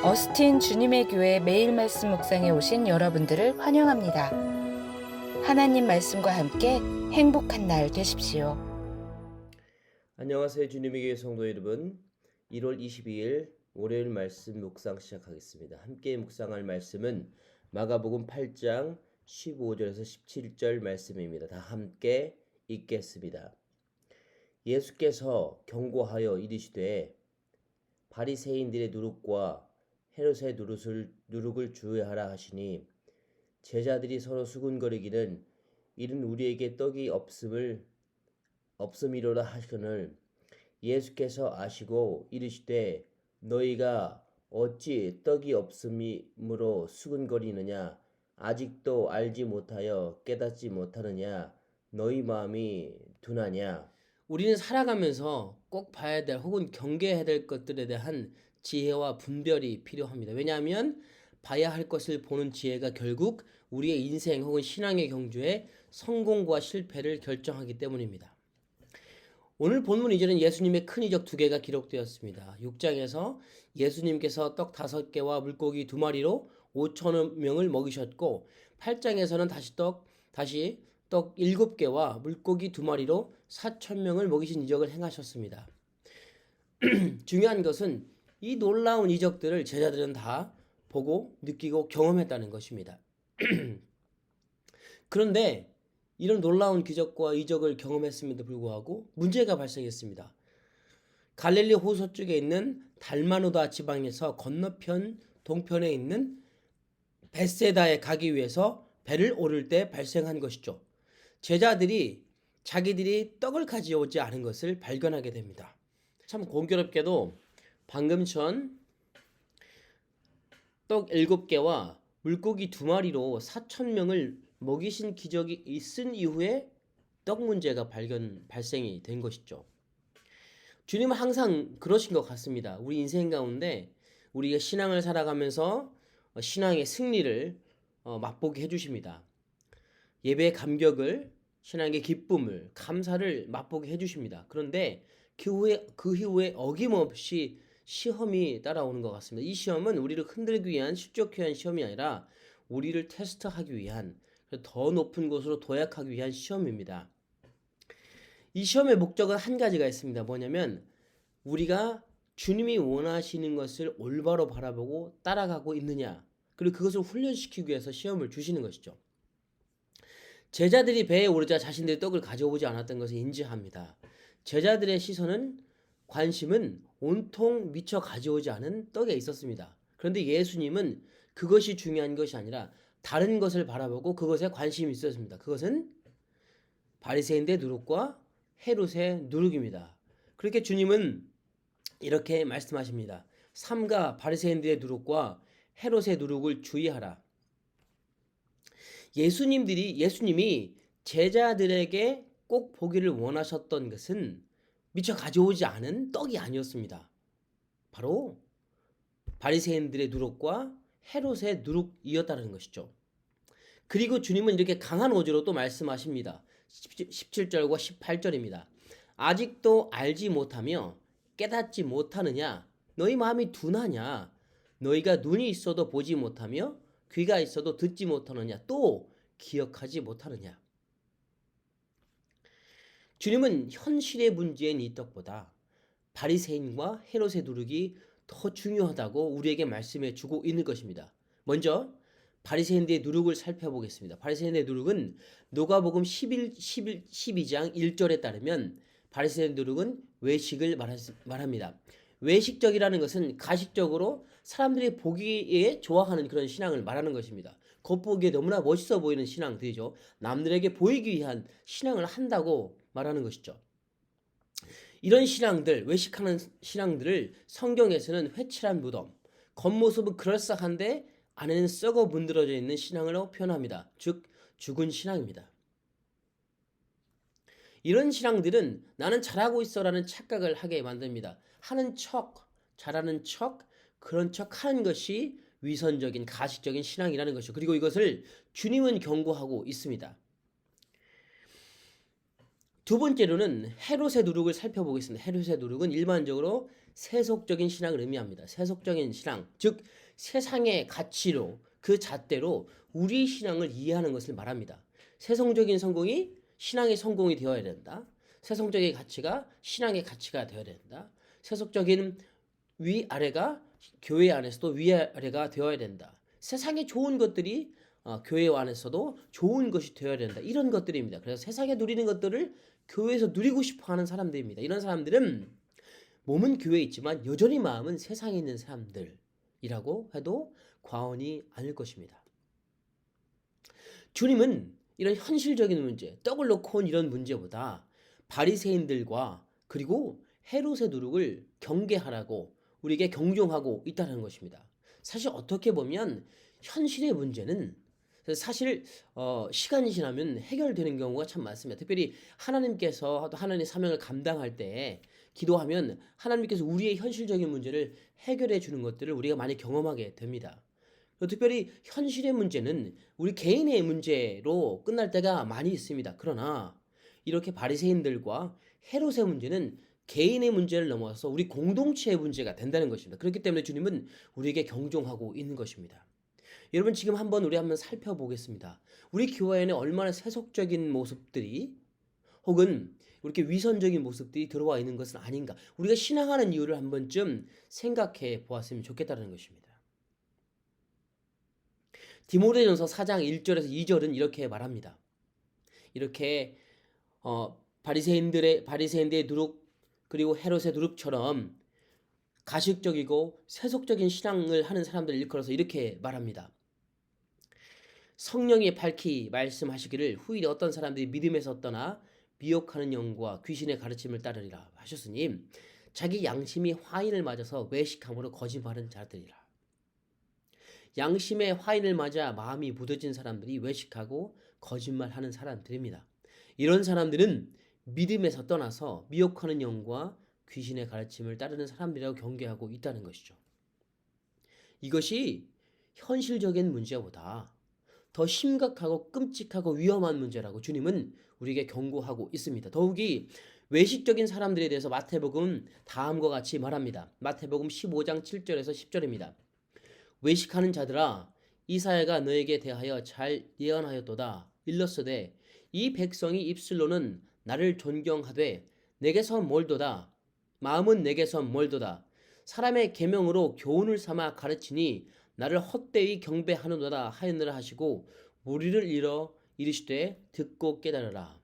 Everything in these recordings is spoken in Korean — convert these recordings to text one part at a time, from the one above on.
어스틴 주님의 교회 매일 말씀 묵상에 오신 여러분들을 환영합니다. 하나님 말씀과 함께 행복한 날 되십시오. 안녕하세요. 주님의 교회 성도 여러분. 1월 22일 월요일 말씀 묵상 시작하겠습니다. 함께 묵상할 말씀은 마가복음 8장 15절에서 17절 말씀입니다. 다 함께 읽겠습니다. 예수께서 경고하여 이르시되 바리새인들의 누룩과 헤롯의 누룩을 주의하라 하시니 제자들이 서로 수군거리기는 이는 우리에게 떡이 없음이로라 하시거늘 예수께서 아시고 이르시되 너희가 어찌 떡이 없음이므로 수군거리느냐 아직도 알지 못하여 깨닫지 못하느냐 너희 마음이 둔하냐. 우리는 살아가면서 꼭 봐야 될 혹은 경계해야 될 것들에 대한 지혜와 분별이 필요합니다. 왜냐하면 봐야 할 것을 보는 지혜가 결국 우리의 인생 혹은 신앙의 경주의 성공과 실패를 결정하기 때문입니다. 오늘 본문 이전엔 예수님의 큰 이적 2개가 기록되었습니다. 6장에서 예수님께서 떡 5개와 물고기 2마리로 5천 명을 먹이셨고 8장에서는 다시 떡 7개와 물고기 2마리로 4천 명을 먹이신 이적을 행하셨습니다. 중요한 것은 이 놀라운 이적들을 제자들은 다 보고 느끼고 경험했다는 것입니다. 그런데 이런 놀라운 기적과 이적을 경험했음에도 불구하고 문제가 발생했습니다. 갈릴리 호수 쪽에 있는 달마누다 지방에서 건너편 동편에 있는 벳세다에 가기 위해서 배를 오를 때 발생한 것이죠. 제자들이 자기들이 떡을 가져오지 않은 것을 발견하게 됩니다. 참 공교롭게도 방금 전 떡 7개와 물고기 2마리로 4천 명을 먹이신 기적이 있은 이후에 떡 문제가 발생이 된 것이죠. 주님은 항상 그러신 것 같습니다. 우리 인생 가운데 우리가 신앙을 살아가면서 신앙의 승리를 맛보게 해주십니다. 예배의 감격을, 신앙의 기쁨을, 감사를 맛보게 해주십니다. 그런데 그 이후에 어김없이 시험이 따라오는 것 같습니다. 이 시험은 우리를 흔들기 위한 실족하기 위한 시험이 아니라 우리를 테스트하기 위한 더 높은 곳으로 도약하기 위한 시험입니다. 이 시험의 목적은 한 가지가 있습니다. 뭐냐면 우리가 주님이 원하시는 것을 올바로 바라보고 따라가고 있느냐, 그리고 그것을 훈련시키기 위해서 시험을 주시는 것이죠. 제자들이 배에 오르자 자신들의 떡을 가져오지 않았던 것을 인지합니다. 제자들의 관심은 온통 미처 가져오지 않은 떡에 있었습니다. 그런데 예수님은 그것이 중요한 것이 아니라 다른 것을 바라보고 그것에 관심이 있었습니다. 그것은 바리새인들의 누룩과 헤롯의 누룩입니다. 그렇게 주님은 이렇게 말씀하십니다. 삼가 바리새인들의 누룩과 헤롯의 누룩을 주의하라. 예수님이 제자들에게 꼭 보기를 원하셨던 것은 미처 가져오지 않은 떡이 아니었습니다. 바로 바리새인들의 누룩과 헤롯의 누룩이었다는 것이죠. 그리고 주님은 이렇게 강한 어조로 또 말씀하십니다. 17절과 18절입니다. 아직도 알지 못하며 깨닫지 못하느냐? 너희 마음이 둔하냐? 너희가 눈이 있어도 보지 못하며 귀가 있어도 듣지 못하느냐? 또 기억하지 못하느냐? 주님은 현실의 문제인 이 떡보다 바리새인과 헤롯의 누룩이 더 중요하다고 우리에게 말씀해 주고 있는 것입니다. 먼저 바리새인들의 누룩을 살펴보겠습니다. 바리새인들의 누룩은 누가복음 12장 1절에 따르면 바리새인 누룩은 외식을 말합니다. 외식적이라는 것은 가식적으로 사람들이 보기에 좋아하는 그런 신앙을 말하는 것입니다. 겉보기에 너무나 멋있어 보이는 신앙들이죠. 남들에게 보이기 위한 신앙을 한다고 말하는 것이죠. 이런 신앙들, 외식하는 신앙들을 성경에서는 회칠한 무덤, 겉모습은 그럴싸한데 안에는 썩어 문드러져 있는 신앙으로 표현합니다. 즉 죽은 신앙입니다. 이런 신앙들은 나는 잘하고 있어라는 착각을 하게 만듭니다. 하는 척, 잘하는 척, 그런 척 하는 것이 위선적인 가식적인 신앙이라는 것이죠. 그리고 이것을 주님은 경고하고 있습니다. 두 번째로는 헤롯의 누룩을 살펴보겠습니다. 헤롯의 누룩은 일반적으로 세속적인 신앙을 의미합니다. 세속적인 신앙, 즉 세상의 가치로 그 잣대로 우리 신앙을 이해하는 것을 말합니다. 세속적인 성공이 신앙의 성공이 되어야 된다. 세속적인 가치가 신앙의 가치가 되어야 된다. 세속적인 위아래가 교회 안에서도 위아래가 되어야 된다. 세상에 좋은 것들이 교회 안에서도 좋은 것이 되어야 된다. 이런 것들입니다. 그래서 세상에 누리는 것들을 교회에서 누리고 싶어하는 사람들입니다. 이런 사람들은 몸은 교회에 있지만 여전히 마음은 세상에 있는 사람들이라고 해도 과언이 아닐 것입니다. 주님은 이런 현실적인 문제, 떡을 놓고 온 이런 문제보다 바리새인들과 그리고 헤롯의 누룩을 경계하라고 우리에게 경종하고 있다는 것입니다. 사실 어떻게 보면 현실의 문제는 사실 시간이 지나면 해결되는 경우가 참 많습니다. 특별히 하나님께서 하나님의 사명을 감당할 때 기도하면 하나님께서 우리의 현실적인 문제를 해결해 주는 것들을 우리가 많이 경험하게 됩니다. 특별히 현실의 문제는 우리 개인의 문제로 끝날 때가 많이 있습니다. 그러나 이렇게 바리새인들과 헤롯의 문제는 개인의 문제를 넘어서 우리 공동체의 문제가 된다는 것입니다. 그렇기 때문에 주님은 우리에게 경종하고 있는 것입니다. 여러분 지금 우리 한번 살펴보겠습니다. 우리 교회 안에 얼마나 세속적인 모습들이 혹은 이렇게 위선적인 모습들이 들어와 있는 것은 아닌가. 우리가 신앙하는 이유를 한 번쯤 생각해 보았으면 좋겠다는 것입니다. 디모데전서 4장 1절에서 2절은 이렇게 말합니다. 이렇게 바리새인들의 누룩 그리고 헤롯의 누룩처럼 가식적이고 세속적인 신앙을 하는 사람들을 일컬어서 이렇게 말합니다. 성령이 밝히 말씀하시기를 후일에 어떤 사람들이 믿음에서 떠나 미혹하는 영과 귀신의 가르침을 따르리라 하셨으니 자기 양심이 화인을 맞아서 외식함으로 거짓말하는 자들이라. 양심의 화인을 맞아 마음이 무뎌진 사람들이 외식하고 거짓말하는 사람들입니다. 이런 사람들은 믿음에서 떠나서 미혹하는 영과 귀신의 가르침을 따르는 사람들이라고 경계하고 있다는 것이죠. 이것이 현실적인 문제보다 더 심각하고 끔찍하고 위험한 문제라고 주님은 우리에게 경고하고 있습니다. 더욱이 외식적인 사람들에 대해서 마태복음 다음과 같이 말합니다. 마태복음 15장 7절에서 10절입니다. 외식하는 자들아 이사야가 너에게 대하여 잘 예언하였도다. 일렀으되 이 백성이 입술로는 나를 존경하되 내게서 멀도다. 마음은 내게서 멀도다. 사람의 계명으로 교훈을 삼아 가르치니 나를 헛되이 경배하는도다 하였느라 하시고 무리를 잃어 이르시되 듣고 깨달으라.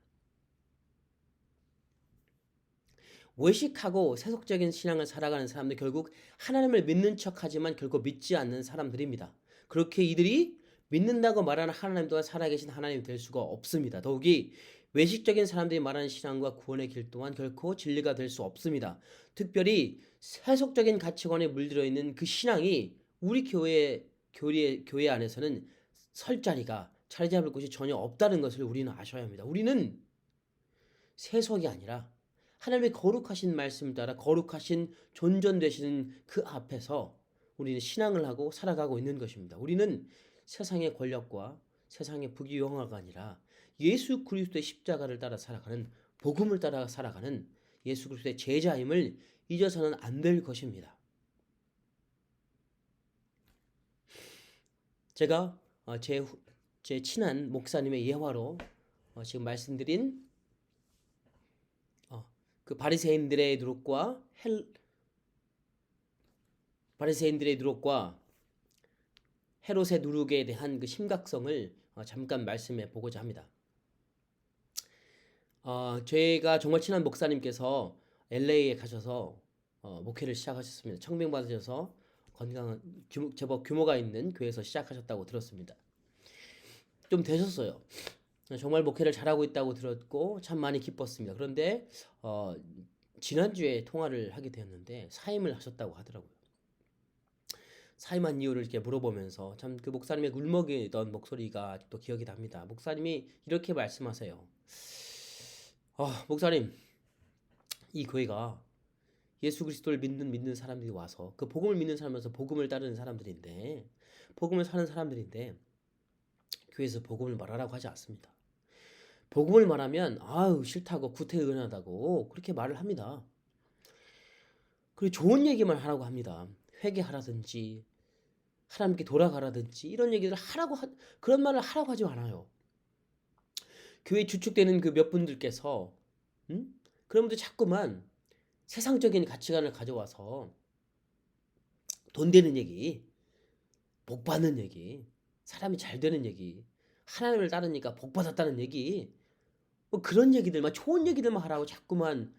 외식하고 세속적인 신앙을 살아가는 사람들 결국 하나님을 믿는 척하지만 결국 믿지 않는 사람들입니다. 그렇게 이들이 믿는다고 말하는 하나님 또한 살아계신 하나님이 될 수가 없습니다. 더욱이 외식적인 사람들이 말하는 신앙과 구원의 길 또한 결코 진리가 될 수 없습니다. 특별히 세속적인 가치관에 물들어 있는 그 신앙이 우리 교회 안에서는 설 자리가 자리 잡을 곳이 전혀 없다는 것을 우리는 아셔야 합니다. 우리는 세속이 아니라 하나님의 거룩하신 말씀을 따라 거룩하신 존전 되시는 그 앞에서 우리는 신앙을 하고 살아가고 있는 것입니다. 우리는 세상의 권력과 세상의 부귀영화가 아니라 예수 그리스도의 십자가를 따라 살아가는 복음을 따라 살아가는 예수 그리스도의 제자임을 잊어서는 안 될 것입니다. 제가 제 친한 목사님의 예화로 지금 말씀드린 그 바리새인들의 누룩과 헤롯의 누룩에 대한 그 심각성을 잠깐 말씀해 보고자 합니다. 제가 정말 친한 목사님께서 LA에 가셔서 목회를 시작하셨습니다. 청빙 받으셔서 건강한 제법 규모가 있는 교회에서 시작하셨다고 들었습니다. 좀 되셨어요. 정말 목회를 잘하고 있다고 들었고 참 많이 기뻤습니다. 그런데 지난주에 통화를 하게 되었는데 사임을 하셨다고 하더라고요. 사임한 이유를 이렇게 물어보면서 참 그 목사님의 울먹이던 목소리가 아직도 기억이 납니다. 목사님이 이렇게 말씀하세요. 목사님, 이 교회가 예수 그리스도를 믿는 사람들이 와서 그 복음을 믿는 사람에서 복음을 따르는 사람들인데 복음을 사는 사람들인데 교회에서 복음을 말하라고 하지 않습니다. 복음을 말하면 싫다고 구태의연하다고 그렇게 말을 합니다. 그리고 좋은 얘기만 하라고 합니다. 회개하라든지 하나님께 돌아가라든지 이런 얘기를 그런 말을 하라고 하지 않아요. 교회 주축되는 그 몇 분들께서 그러면서 자꾸만 세상적인 가치관을 가져와서 돈 되는 얘기, 복 받는 얘기, 사람이 잘 되는 얘기, 하나님을 따르니까 복 받았다는 얘기, 뭐 그런 얘기들만, 좋은 얘기들만 하라고 자꾸만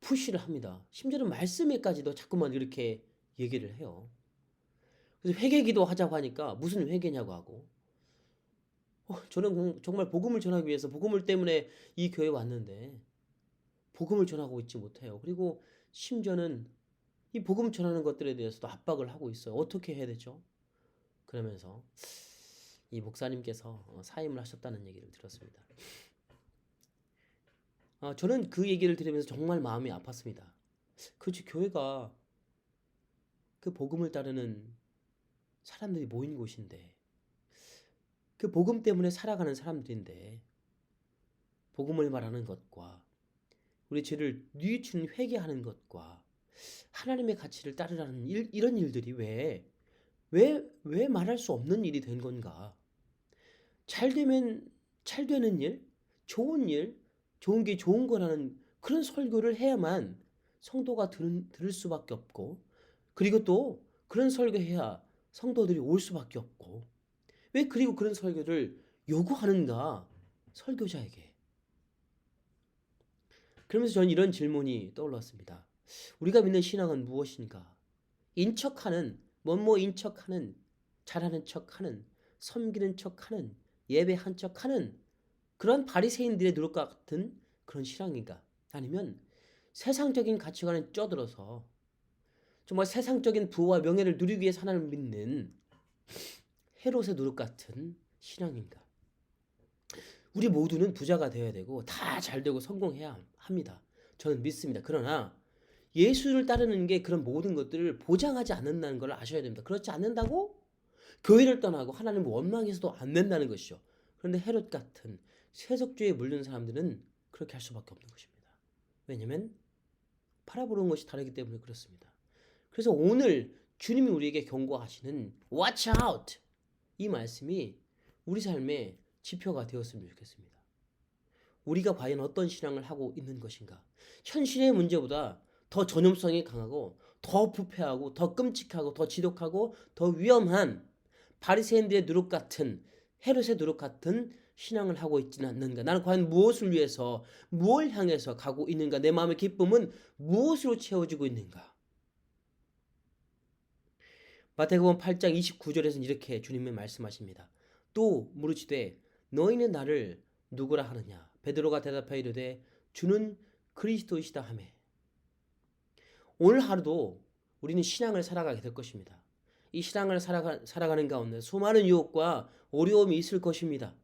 푸시를 합니다. 심지어는 말씀에까지도 자꾸만 이렇게 얘기를 해요. 그래서 회개기도 하자고 하니까 무슨 회개냐고 하고, 저는 정말 복음을 전하기 위해서 복음을 때문에 이 교회에 왔는데 복음을 전하고 있지 못해요. 그리고 심지어는 이 복음 전하는 것들에 대해서도 압박을 하고 있어요. 어떻게 해야 되죠? 그러면서 이 목사님께서 사임을 하셨다는 얘기를 들었습니다. 저는 그 얘기를 들으면서 정말 마음이 아팠습니다. 그렇지, 교회가 그 복음을 따르는 사람들이 모인 곳인데, 그 복음 때문에 살아가는 사람들인데, 복음을 말하는 것과 우리 죄를 뉘우치는 회개하는 것과 하나님의 가치를 따르라는 이런 일들이 왜 말할 수 없는 일이 된 건가? 잘 되면 잘 되는 일, 좋은 일, 좋은 게 좋은 거라는 그런 설교를 해야만 성도가 들을 수밖에 없고, 그리고 또 그런 설교해야 성도들이 올 수밖에 없고, 왜 그리고 그런 설교를 요구하는가? 설교자에게. 그러면서 저는 이런 질문이 떠올랐습니다. 우리가 믿는 신앙은 무엇인가? 인척하는, 인척하는, 잘하는 척하는, 섬기는 척하는, 예배한 척하는 그런 바리새인들의 노력 같은 그런 신앙인가? 아니면 세상적인 가치관에 쩌들어서 정말 세상적인 부와 명예를 누리기 위해서 하나님을 믿는 헤롯의 노력 같은 신앙인가? 우리 모두는 부자가 되어야 되고 다 잘되고 성공해야 합니다. 저는 믿습니다. 그러나 예수를 따르는 게 그런 모든 것들을 보장하지 않는다는 걸 아셔야 됩니다. 그렇지 않는다고 교회를 떠나고 하나님을 원망해서도 안 된다는 것이죠. 그런데 헤롯 같은 세속주의에 물든 사람들은 그렇게 할 수밖에 없는 것입니다. 왜냐하면 바라보는 것이 다르기 때문에 그렇습니다. 그래서 오늘 주님이 우리에게 경고하시는 Watch out! 이 말씀이 우리 삶의 지표가 되었으면 좋겠습니다. 우리가 과연 어떤 신앙을 하고 있는 것인가? 현실의 문제보다 더 전염성이 강하고 더 부패하고 더 끔찍하고 더 지독하고 더 위험한 바리새인들의 누룩 같은, 헤롯의 누룩 같은 신앙을 하고 있지는 않는가? 나는 과연 무엇을 위해서, 무엇을 향해서 가고 있는가? 내 마음의 기쁨은 무엇으로 채워지고 있는가? 마태복음 8장 29절에서는 이렇게 주님이 말씀하십니다. 또 물으시되 너희는 나를 누구라 하느냐? 베드로가 대답하여 이르되 주는 그리스도이시다 하매. 오늘 하루도 우리는 신앙을 살아가게 될 것입니다. 이 신앙을 살아가는 가운데 수많은 유혹과 어려움이 있을 것입니다.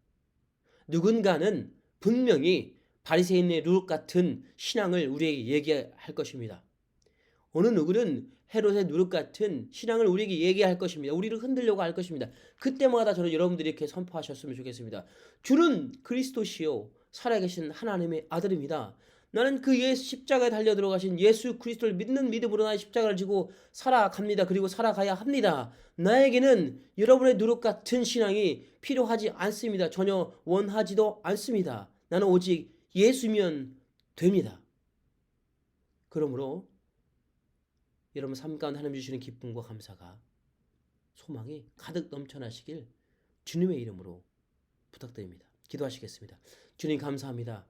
누군가는 분명히 바리새인의 룰 같은 신앙을 우리에게 얘기할 것입니다. 어느 누구는 헤롯의 누룩 같은 신앙을 우리에게 얘기할 것입니다. 우리를 흔들려고 할 것입니다. 그때마다 저는 여러분들이 이렇게 선포하셨으면 좋겠습니다. 주는 그리스도시요 살아계신 하나님의 아들입니다. 나는 그 십자가에 달려 들어가신 예수 그리스도를 믿는 믿음으로 나의 십자가를 지고 살아갑니다. 그리고 살아가야 합니다. 나에게는 여러분의 누룩 같은 신앙이 필요하지 않습니다. 전혀 원하지도 않습니다. 나는 오직 예수면 됩니다. 그러므로 여러분 삶 가운데 하나님 주시는 기쁨과 감사가, 소망이 가득 넘쳐나시길 주님의 이름으로 부탁드립니다. 기도하시겠습니다. 주님 감사합니다.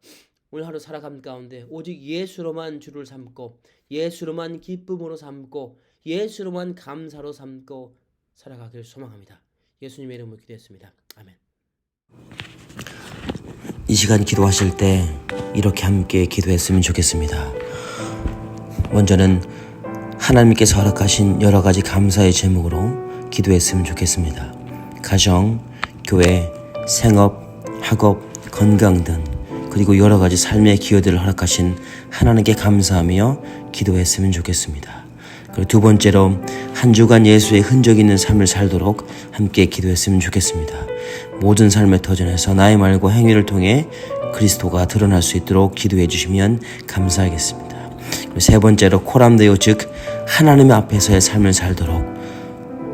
오늘 하루 살아감 가운데 오직 예수로만 주를 삼고 예수로만 기쁨으로 삼고 예수로만 감사로 삼고 살아가길 소망합니다. 예수님의 이름으로 기도했습니다. 아멘. 이 시간 기도하실 때 이렇게 함께 기도했으면 좋겠습니다. 먼저는 하나님께서 허락하신 여러 가지 감사의 제목으로 기도했으면 좋겠습니다. 가정, 교회, 생업, 학업, 건강 등 그리고 여러 가지 삶의 기여들을 허락하신 하나님께 감사하며 기도했으면 좋겠습니다. 그리고 두 번째로 한 주간 예수의 흔적 있는 삶을 살도록 함께 기도했으면 좋겠습니다. 모든 삶의 터전에서 나의 말과 행위를 통해 그리스도가 드러날 수 있도록 기도해 주시면 감사하겠습니다. 세 번째로 코람데오, 즉 하나님의 앞에서의 삶을 살도록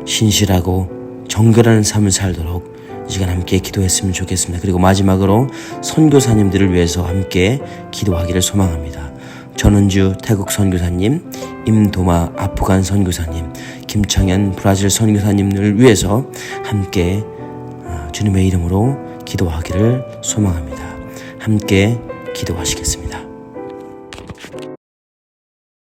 신실하고 정결한 삶을 살도록 이 시간 함께 기도했으면 좋겠습니다. 그리고 마지막으로 선교사님들을 위해서 함께 기도하기를 소망합니다. 전은주 태국 선교사님, 임도마 아프간 선교사님, 김창현 브라질 선교사님을 위해서 함께 주님의 이름으로 기도하기를 소망합니다. 함께 기도하시겠습니다.